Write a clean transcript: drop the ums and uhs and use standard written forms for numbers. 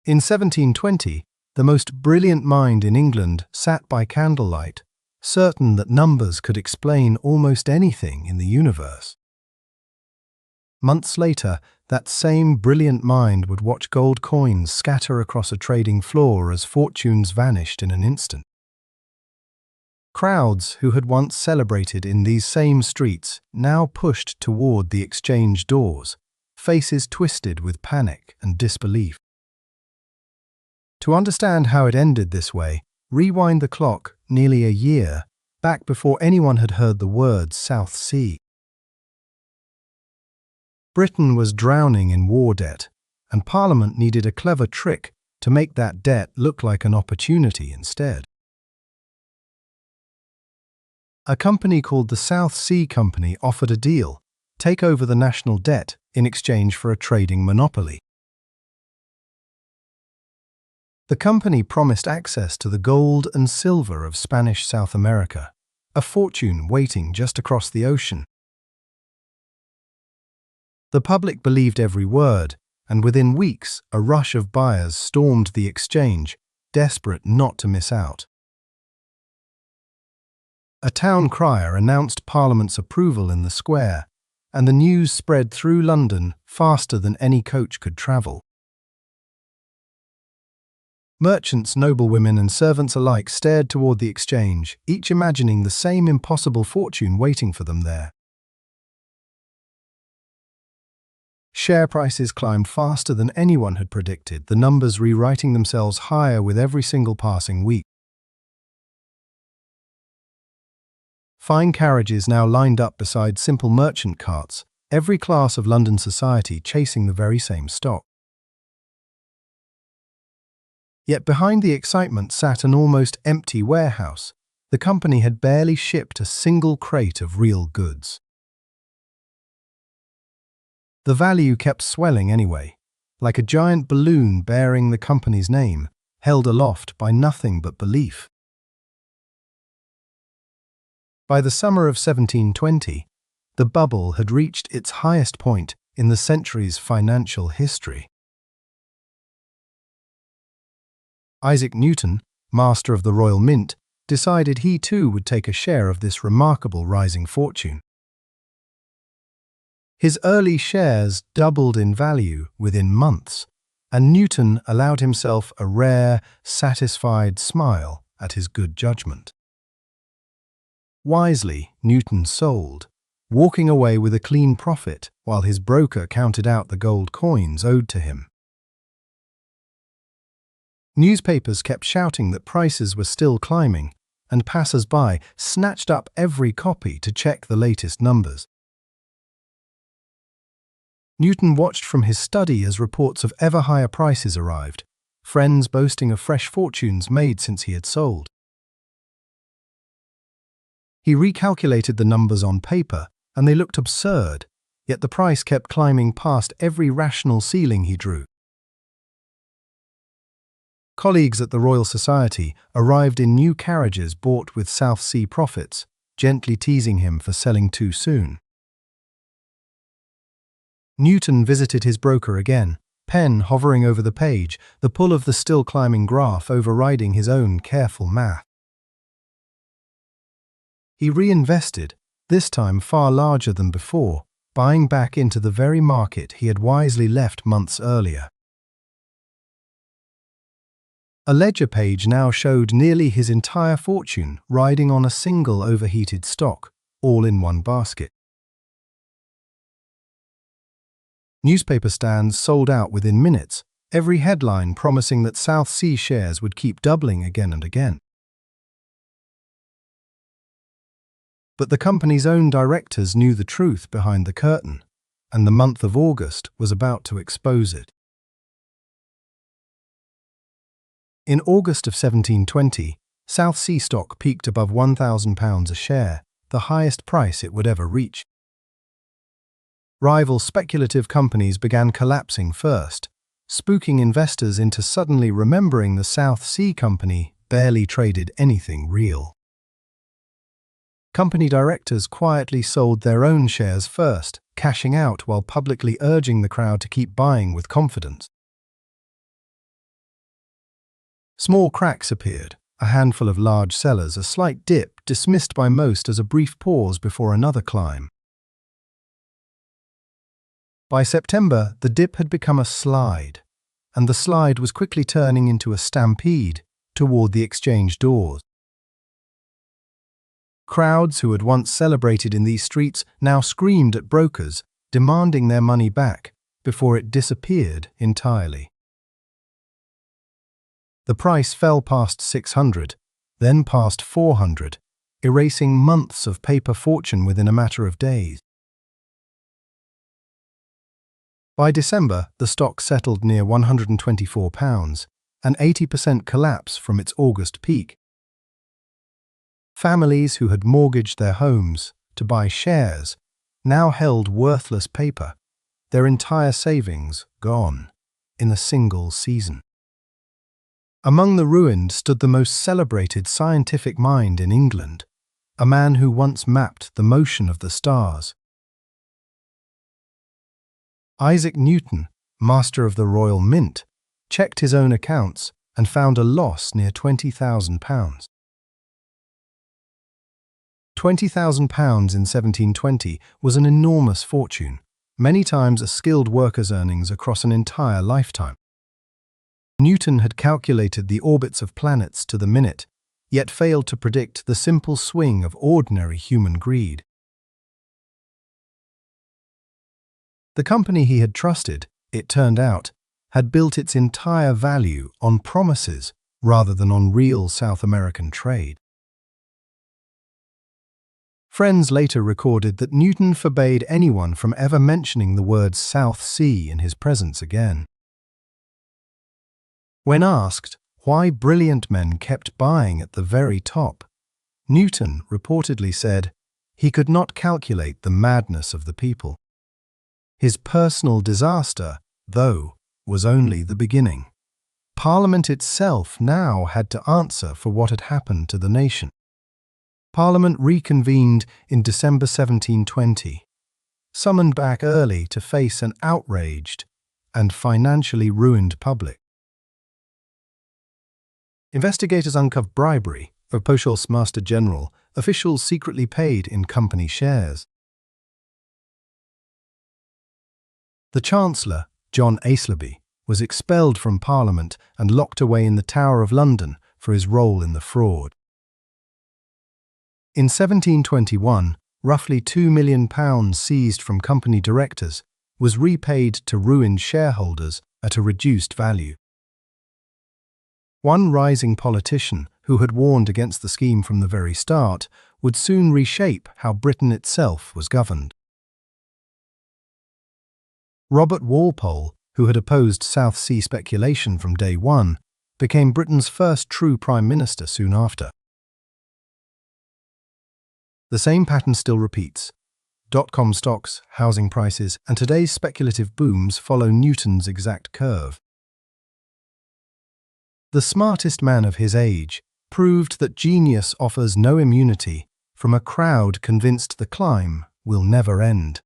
In 1720, the most brilliant mind in England sat by candlelight, certain that numbers could explain almost anything in the universe. Months later, that same brilliant mind would watch gold coins scatter across a trading floor as fortunes vanished in an instant. Crowds who had once celebrated in these same streets now pushed toward the exchange doors, faces twisted with panic and disbelief. To understand how it ended this way, rewind the clock nearly a year, back before anyone had heard the words South Sea. Britain was drowning in war debt, and Parliament needed a clever trick to make that debt look like an opportunity instead. A company called the South Sea Company offered a deal: take over the national debt in exchange for a trading monopoly. The company promised access to the gold and silver of Spanish South America, a fortune waiting just across the ocean. The public believed every word, and within weeks a rush of buyers stormed the exchange, desperate not to miss out. A town crier announced Parliament's approval in the square, and the news spread through London faster than any coach could travel. Merchants, noblewomen, and servants alike stared toward the exchange, each imagining the same impossible fortune waiting for them there. Share prices climbed faster than anyone had predicted, the numbers rewriting themselves higher with every single passing week. Fine carriages now lined up beside simple merchant carts, every class of London society chasing the very same stock. Yet behind the excitement sat an almost empty warehouse. The company had barely shipped a single crate of real goods. The value kept swelling anyway, like a giant balloon bearing the company's name, held aloft by nothing but belief. By the summer of 1720, the bubble had reached its highest point in the century's financial history. Isaac Newton, master of the Royal Mint, decided he too would take a share of this remarkable rising fortune. His early shares doubled in value within months, and Newton allowed himself a rare, satisfied smile at his good judgment. Wisely, Newton sold, walking away with a clean profit while his broker counted out the gold coins owed to him. Newspapers kept shouting that prices were still climbing, and passers-by snatched up every copy to check the latest numbers. Newton watched from his study as reports of ever higher prices arrived, friends boasting of fresh fortunes made since he had sold. He recalculated the numbers on paper, and they looked absurd, yet the price kept climbing past every rational ceiling he drew. Colleagues at the Royal Society arrived in new carriages bought with South Sea profits, gently teasing him for selling too soon. Newton visited his broker again, pen hovering over the page, the pull of the still climbing graph overriding his own careful math. He reinvested, this time far larger than before, buying back into the very market he had wisely left months earlier. A ledger page now showed nearly his entire fortune riding on a single overheated stock, all in one basket. Newspaper stands sold out within minutes, every headline promising that South Sea shares would keep doubling again and again. But the company's own directors knew the truth behind the curtain, and the month of August was about to expose it. In August of 1720, South Sea stock peaked above £1,000 a share, the highest price it would ever reach. Rival speculative companies began collapsing first, spooking investors into suddenly remembering the South Sea Company barely traded anything real. Company directors quietly sold their own shares first, cashing out while publicly urging the crowd to keep buying with confidence. Small cracks appeared, a handful of large sellers, a slight dip dismissed by most as a brief pause before another climb. By September, the dip had become a slide, and the slide was quickly turning into a stampede toward the exchange doors. Crowds who had once celebrated in these streets now screamed at brokers, demanding their money back before it disappeared entirely. The price fell past 600, then past 400, erasing months of paper fortune within a matter of days. By December, the stock settled near £124, an 80% collapse from its August peak. Families who had mortgaged their homes to buy shares now held worthless paper, their entire savings gone in a single season. Among the ruined stood the most celebrated scientific mind in England, a man who once mapped the motion of the stars. Isaac Newton, master of the Royal Mint, checked his own accounts and found a loss near £20,000. £20,000 in 1720 was an enormous fortune, many times a skilled worker's earnings across an entire lifetime. Newton had calculated the orbits of planets to the minute, yet failed to predict the simple swing of ordinary human greed. The company he had trusted, it turned out, had built its entire value on promises rather than on real South American trade. Friends later recorded that Newton forbade anyone from ever mentioning the words South Sea in his presence again. When asked why brilliant men kept buying at the very top, Newton reportedly said he could not calculate the madness of the people. His personal disaster, though, was only the beginning. Parliament itself now had to answer for what had happened to the nation. Parliament reconvened in December 1720, summoned back early to face an outraged and financially ruined public. Investigators uncovered bribery for Pochel's Master General, officials secretly paid in company shares. The Chancellor, John Aislabie, was expelled from Parliament and locked away in the Tower of London for his role in the fraud. In 1721, roughly £2 million seized from company directors was repaid to ruined shareholders at a reduced value. One rising politician who had warned against the scheme from the very start would soon reshape how Britain itself was governed. Robert Walpole, who had opposed South Sea speculation from day one, became Britain's first true Prime Minister soon after. The same pattern still repeats. Dot-com stocks, housing prices, and today's speculative booms follow Newton's exact curve. The smartest man of his age proved that genius offers no immunity from a crowd convinced the climb will never end.